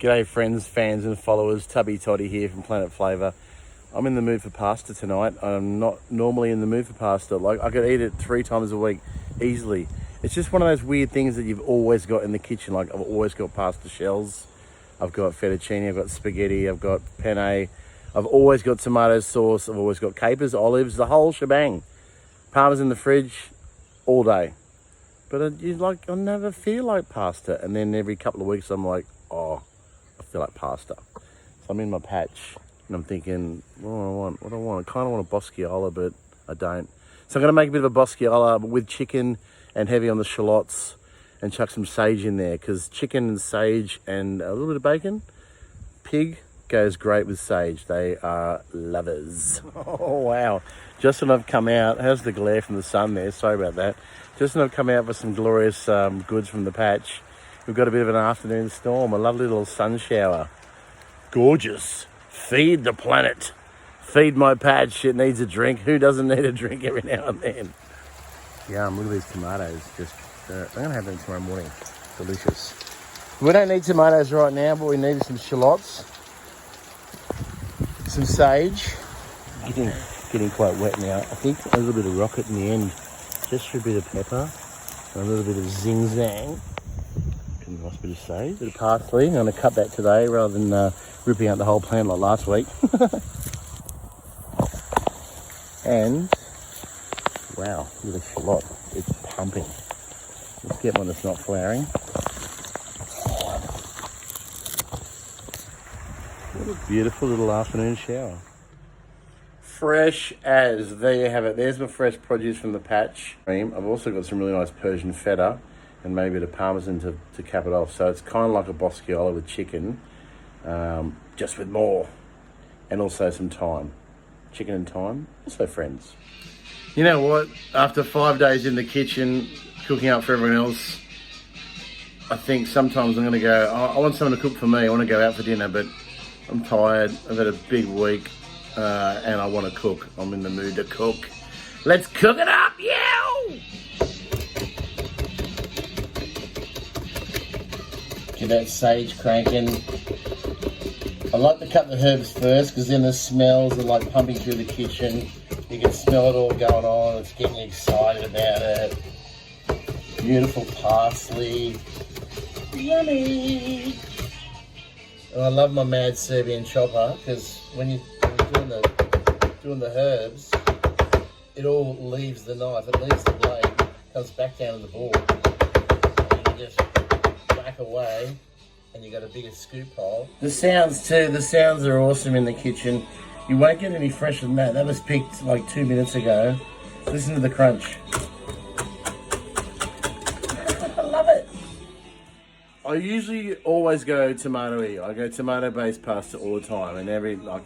G'day friends, fans and followers, Tubby Toddy here from Planet Flavour. I'm in the mood for pasta tonight. I'm not normally in the mood for pasta. Like, I could eat it 3 times a week easily. It's just one of those weird things that you've always got in the kitchen. Like, I've always got pasta shells, I've got fettuccine, I've got spaghetti, I've got penne, I've always got tomato sauce, I've always got capers, olives, the whole shebang. Parmesan in the fridge all day. But I never feel like pasta. And then every couple of weeks I'm like, oh, I feel like pasta. So I'm in my patch and I'm thinking, what do I want? What do I want? I kind of want a bosciola, but I don't. So I'm going to make a bit of a bosciola with chicken and heavy on the shallots and chuck some sage in there, because chicken and sage and a little bit of bacon, pig goes great with sage. They are lovers. Oh, wow. Just when I've come out, how's the glare from the sun there? Sorry about that. Just when I've come out for some glorious goods from the patch, we've got a bit of an afternoon storm, a lovely little sun shower. Gorgeous. Feed the planet. Feed my patch. It needs a drink. Who doesn't need a drink every now and then? Yum, look at these tomatoes. I'm going to have them tomorrow morning. Delicious. We don't need tomatoes right now, but we need some shallots, some sage. Getting quite wet now. I think a little bit of rocket in the end, just for a bit of pepper, and a little bit of zing zang. A nice bit of sage, a bit of parsley. I'm going to cut that today rather than ripping out the whole plant like last week. And wow, look at the shallot. It's pumping. Let's get one that's not flowering. What a beautiful little afternoon shower. Fresh as. There you have it. There's my fresh produce from the patch. I've also got some really nice Persian feta and maybe a bit of parmesan to cap it off. So it's kind of like a bosciola with chicken, just with more. And also some thyme. Chicken and thyme, also friends. You know what? After 5 days in the kitchen, cooking up for everyone else, I think sometimes I'm going to go, I want someone to cook for me. I want to go out for dinner, but I'm tired. I've had a big week. And I want to cook. I'm in the mood to cook. Let's cook it up, yo! Get that sage cranking. I like to cut the herbs first, because then the smells are like pumping through the kitchen. You can smell it all going on. It's getting you excited about it. Beautiful parsley. Yummy! And I love my mad Serbian chopper, because when you're doing the herbs, it all leaves the knife, it leaves the blade, comes back down to the board. And you can just back away, and you got a bigger scoop hole. The sounds too, the sounds are awesome in the kitchen. You won't get any fresher than that. That was picked like 2 minutes ago. Listen to the crunch. I love it. I usually always go tomato-y. I go tomato-based pasta all the time, and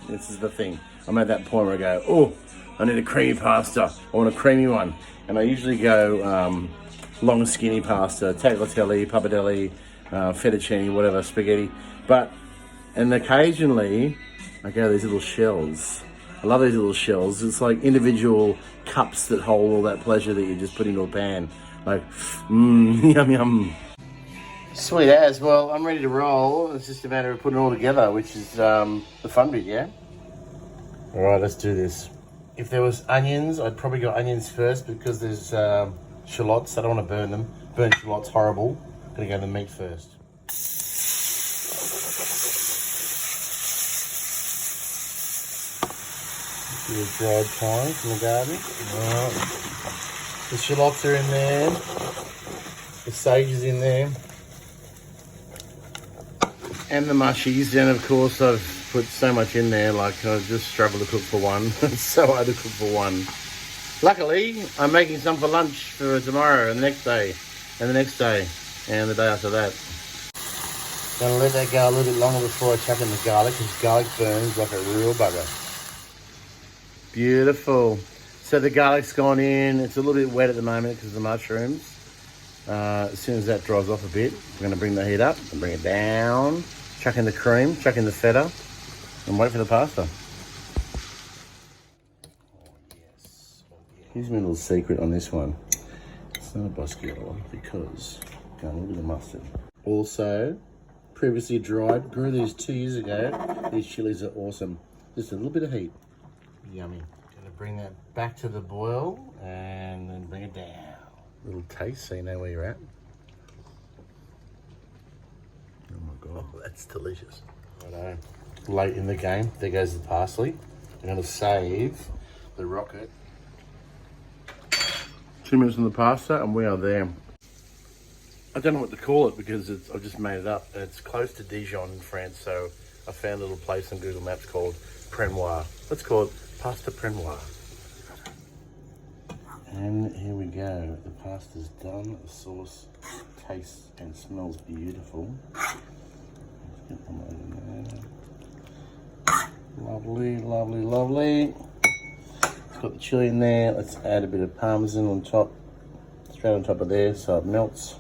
this is the thing. I'm at that point where I go, oh, I need a creamy pasta. I want a creamy one. And I usually go long skinny pasta, tagliatelle, pappardelle, fettuccine, whatever, spaghetti. And occasionally I go these little shells. I love these little shells. It's like individual cups that hold all that pleasure that you just put into a pan. Like, yum, yum. Sweet as. Well, I'm ready to roll. It's just a matter of putting it all together, which is the fun bit, yeah? All right, let's do this. If there was onions, I'd probably go onions first, because there's shallots. I don't want to burn them. Burnt shallots, horrible. I'm going to go the meat first. A bit of dried thyme from the garden. All right. The shallots are in there. The sage is in there. And the mushies. And of course, I've put so much in there, like I just struggle to cook for one. It's so hard to cook for one. Luckily, I'm making some for lunch for tomorrow and the next day, and the next day, and the day after that. Gonna let that go a little bit longer before I chuck in the garlic, because garlic burns like a real bugger. Beautiful. So the garlic's gone in. It's a little bit wet at the moment because of the mushrooms. As soon as that dries off a bit, we're gonna bring the heat up and bring it down. Chuck in the cream, chuck in the feta, and wait for the pasta. Oh yes. Here's my little secret on this one. It's not a bosciola because, go on, look at the mustard. Also, previously dried. Grew these 2 years ago. These chilies are awesome. Just a little bit of heat. Yummy. Gonna bring that back to the boil and then bring it down. Little taste so you know where you're at. Oh my God, that's delicious. Righto. Late in the game, there goes the parsley. I'm gonna save the rocket. 2 minutes on the pasta and we are there. I don't know what to call it because I've just made it up. It's close to Dijon in France, so I found a little place on Google Maps called Prenoir. Let's call it pasta Prenoir. And here we go. The pasta's done. The sauce tastes and smells beautiful. Let's get them over there. Lovely, lovely, lovely. It's got the chili in there. Let's add a bit of parmesan on top, straight on top of there so it melts.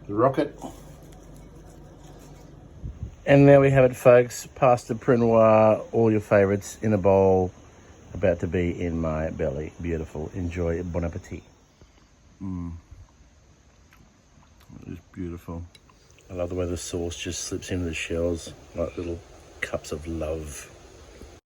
The rocket. And there we have it, folks. Pasta Prenoir, all your favorites in a bowl, about to be in my belly. Beautiful. Enjoy. Bon appetit. It's beautiful. I love the way the sauce just slips into the shells like little cups of love.